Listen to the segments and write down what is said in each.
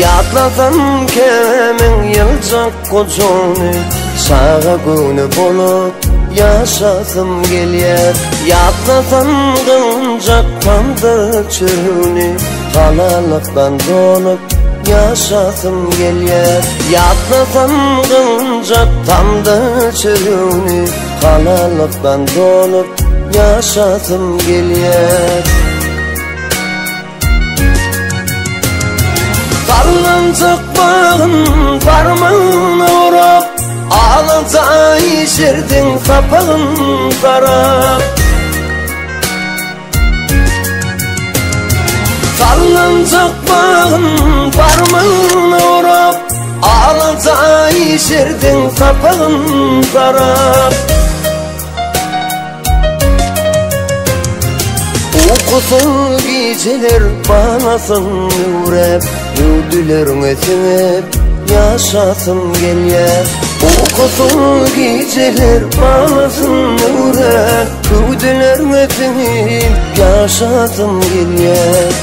Yatlasam kemin yılcak kocunu, sağa günü bulup yaşasım gelyer. Yatlasam kıncak tamdır çürünü, halalıktan donup yaşasım gelyer. Yatlasam kıncak tamdır çürünü, halalıktan donup yaşasım gelyer. Sallancak bağın parmağına vurup, ağlıca işirdin sapağın sarıp. Sallancak bağın parmağına vurup, ağlıca işirdin sapağın sarıp. Uykusuz geceler banasın yürep, yüdülerine singip yaşasım gelyer. Uykusuz geceler banasın yürep, yüdülerine singip yaşasım gelyer.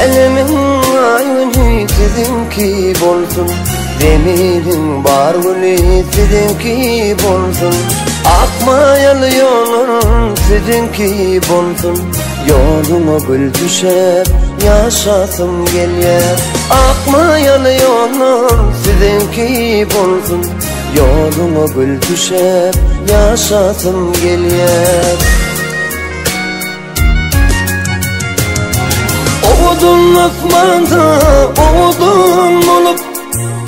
Elimin ayını sizinki bolsun, demirin var gülü sizinki bolsun. Akmayalı yolun sizinki bolsun, yoluma gül düşer yaşasım gelyer. Akmayalı yolun sizinki bolsun, yoluma gül düşer yaşasım gelyer. Oğudun akmanda, oğudun olup,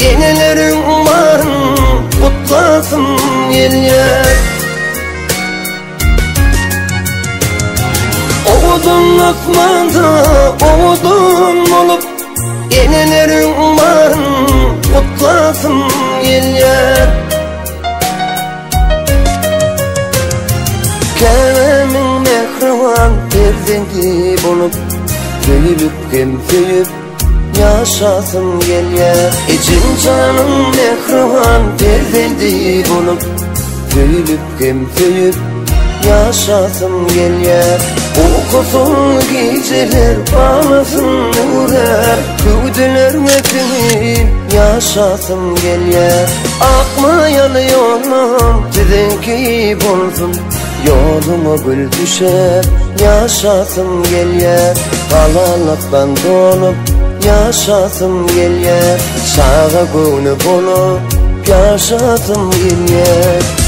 yenelerin umarım kutlasın yerler. Oğudun akmanda, oğudun olup, yenelerin umarım kutlasın yerler. Kememin mehrivan perdendi bulup, Gülüp gemfeyip yaşasım gelyer. İçim canım mehrivan perdendi bulup, Gülüp gemfeyip yaşasım gelyer. Uykusuz geceler bağlasın uğrar, güdülerine singip yaşasım gelyer. Akmayalı yolum sizinki bolsun, yoluma gül düşer yaşasım gelyer. Halalıktan donup yaşasım gelyer. Sağa günü bulup yaşasım gelyer.